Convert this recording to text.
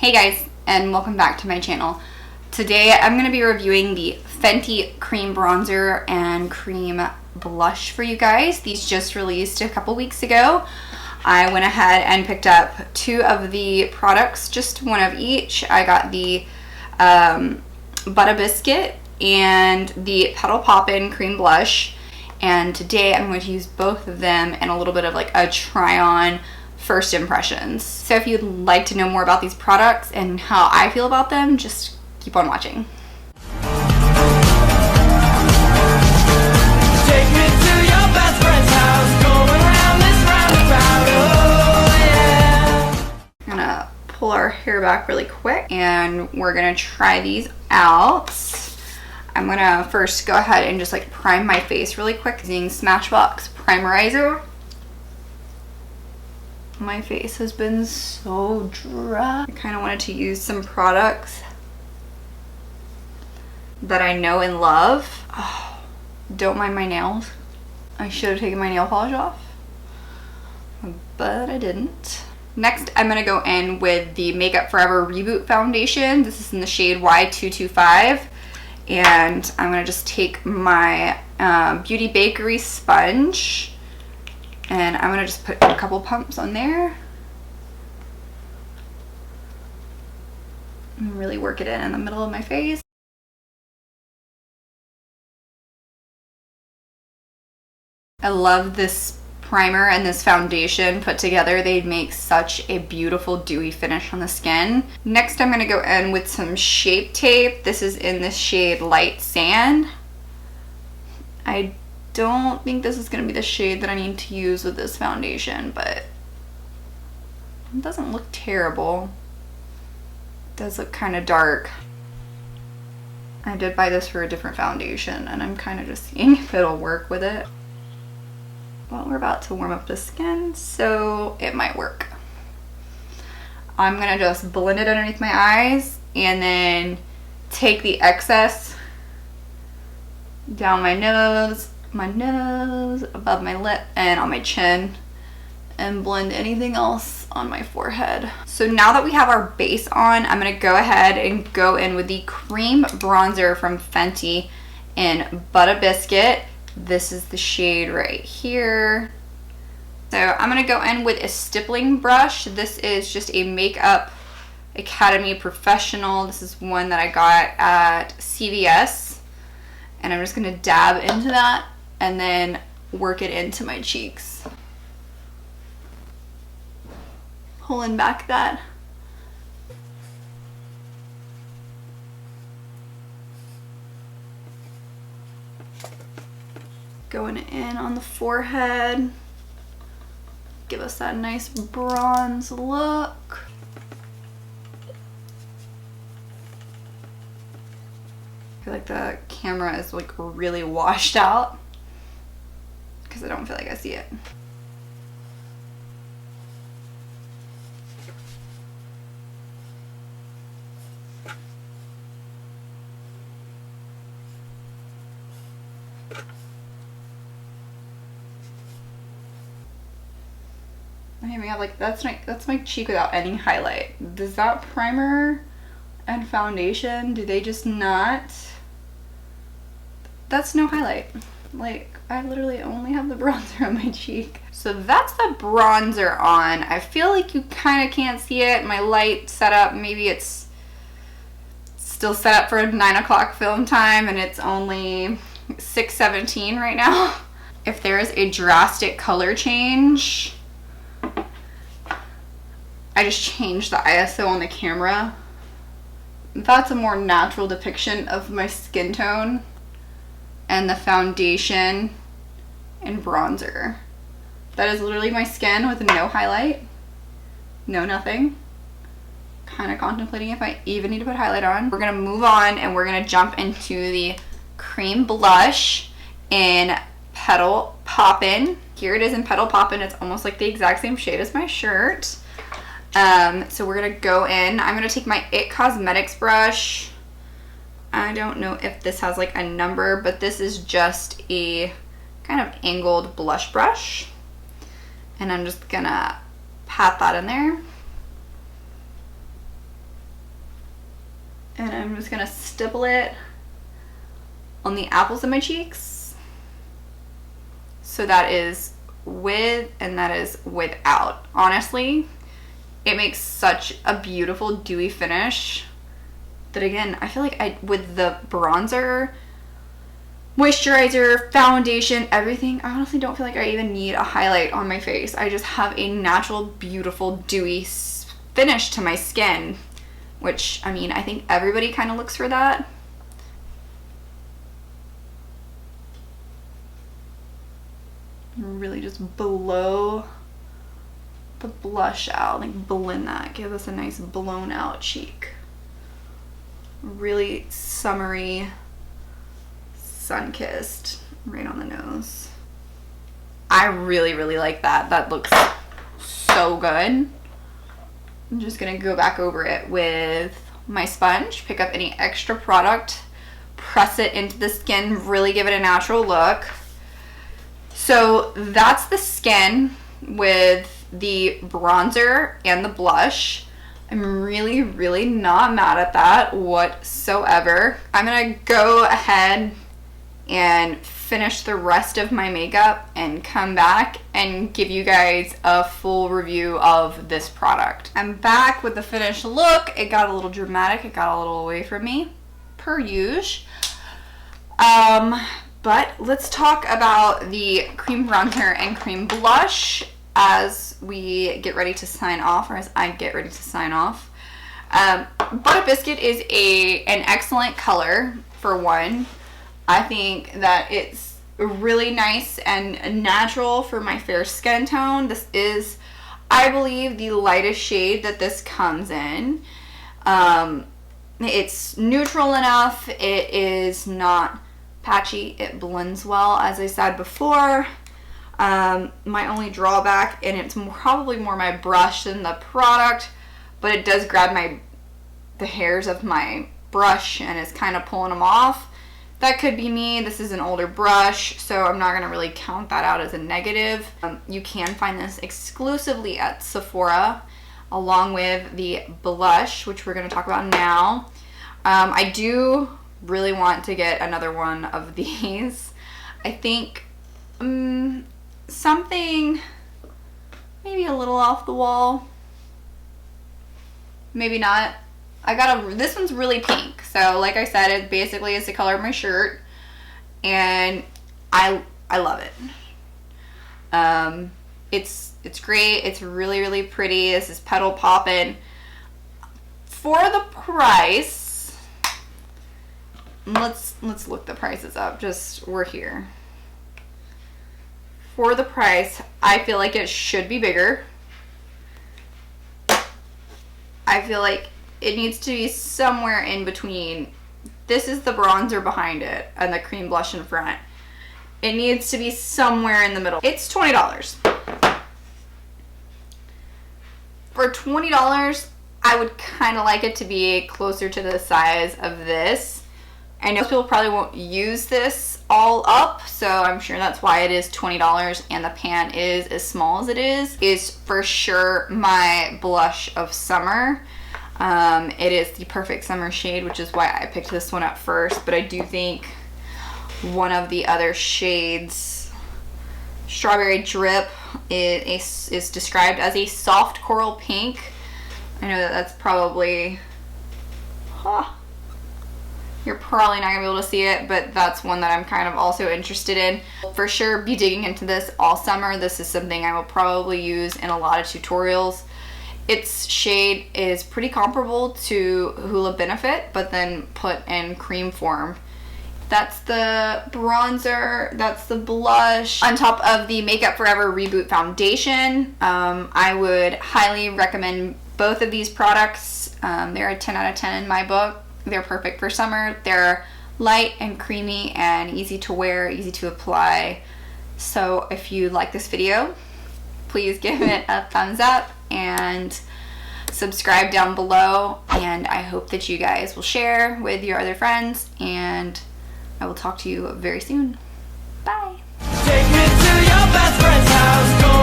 Hey guys, and welcome back to my channel. Today I'm going to be reviewing the Fenty cream bronzer and cream blush for you guys. These just released a couple weeks ago. I went ahead and picked up two of the products, just one of each. I got the Butta Biscuit and the Petal Poppin cream blush, and today I'm going to use both of them and a little bit of like a try on first impressions. So if you'd like to know more about these products and how I feel about them, just keep on watching. Take me to your best friend's house, going round this roundabout, oh yeah. I'm gonna pull our hair back really quick and we're gonna try these out. I'm gonna first go ahead and just like prime my face really quick using Smashbox Primerizer. My face has been so dry. I kind of wanted to use some products that I know and love. Oh, don't mind my nails. I should have taken my nail polish off, but I didn't. Next, I'm gonna go in with the Makeup Forever Reboot Foundation. This is in the shade Y225. And I'm gonna just take my Beauty Bakery sponge and I'm gonna just put a couple pumps on there and really work it in the middle of my face. I love this primer and this foundation put together. They make such a beautiful dewy finish on the skin. Next, I'm gonna go in with some Shape Tape. This is in the shade Light Sand. I don't think this is gonna be the shade that I need to use with this foundation, but it doesn't look terrible. It does look kind of dark. I did buy this for a different foundation and I'm kind of just seeing if it'll work with it. Well, we're about to warm up the skin, so it might work. I'm gonna just blend it underneath my eyes and then take the excess down my nose, above my lip, and on my chin, and blend anything else on my forehead. So now that we have our base on, I'm gonna go ahead and go in with the cream bronzer from Fenty in Butta Biscuit. This is the shade right here. So I'm gonna go in with a stippling brush. This is just a Makeup Academy Professional. This is one that I got at CVS. And I'm just gonna dab into that and then work it into my cheeks. Pulling back that. Going in on the forehead. Give us that nice bronze look. I feel like the camera is like really washed out because I don't feel like I see it. I mean, like that's my cheek without any highlight. Does that primer and foundation, do they just not? That's no highlight. Like, I literally only have the bronzer on my cheek. So that's the bronzer on. I feel like you kind of can't see it. My light setup, maybe it's still set up for 9 o'clock film time and it's only 6:17 right now. If there is a drastic color change, I just changed the ISO on the camera. That's a more natural depiction of my skin tone and the foundation and bronzer. That is literally my skin with no highlight, no nothing. Kind of contemplating if I even need to put highlight on. We're gonna move on and we're gonna jump into the cream blush in Petal Poppin. Here it is in Petal Poppin. It's almost like the exact same shade as my shirt. So we're gonna go in. I'm gonna take my IT Cosmetics brush. I don't know if this has like a number, but this is just a kind of angled blush brush. And I'm just gonna pat that in there. And I'm just gonna stipple it on the apples of my cheeks. So that is with and that is without. Honestly, it makes such a beautiful dewy finish that, again, I feel like with the bronzer, moisturizer, foundation, everything, I honestly don't feel like I even need a highlight on my face. I just have a natural, beautiful, dewy finish to my skin, which, I mean, I think everybody kind of looks for that. Really just blow the blush out, like blend that, give us a nice blown out cheek. Really summery, sun-kissed, right on the nose. I really, really like that. That looks so good. I'm just gonna go back over it with my sponge, pick up any extra product, press it into the skin, really give it a natural look. So that's the skin with the bronzer and the blush. I'm really, really not mad at that whatsoever. I'm gonna go ahead and finish the rest of my makeup and come back and give you guys a full review of this product. I'm back with the finished look. It got a little dramatic. It got a little away from me, per usual. But let's talk about the cream bronzer and cream blush as we get ready to sign off, or as I get ready to sign off. Butta Biscuit is an excellent color, for one. I think that it's really nice and natural for my fair skin tone. This is, I believe, the lightest shade that this comes in. It's neutral enough. It is not patchy. It blends well, as I said before. My only drawback, and it's probably more my brush than the product, but it does grab the hairs of my brush and is kind of pulling them off. That could be me. This is an older brush, so I'm not going to really count that out as a negative. You can find this exclusively at Sephora, along with the blush, which we're going to talk about now. I do really want to get another one of these. I think something maybe a little off the wall. Maybe not. This one's really pink. So like I said, it basically is the color of my shirt. And I love it. It's great. It's really, really pretty. This is Petal Poppin. For the price, let's look the prices up. We're here. For the price, I feel like it should be bigger. I feel like it needs to be somewhere in between. This is the bronzer behind it and the cream blush in front. It needs to be somewhere in the middle. It's $20. For $20, I would kind of like it to be closer to the size of this. I know people probably won't use this all up, so I'm sure that's why it is $20 and the pan is as small as it is for sure my blush of summer. It is the perfect summer shade, which is why I picked this one up first, but I do think one of the other shades, Strawberry Drip, is described as a soft coral pink. I know that's probably, you're probably not gonna be able to see it, but that's one that I'm kind of also interested in. For sure be digging into this all summer. This is something I will probably use in a lot of tutorials. Its shade is pretty comparable to Hoola Benefit, but then put in cream form. That's the bronzer, that's the blush. On top of the Makeup Forever Reboot Foundation, I would highly recommend both of these products. They're a 10 out of 10 in my book. They're perfect for summer. They're light and creamy and easy to wear, easy to apply. So if you like this video, please give it a thumbs up and subscribe down below. And I hope that you guys will share with your other friends, and I will talk to you very soon. Bye. Take me to your best friend's house.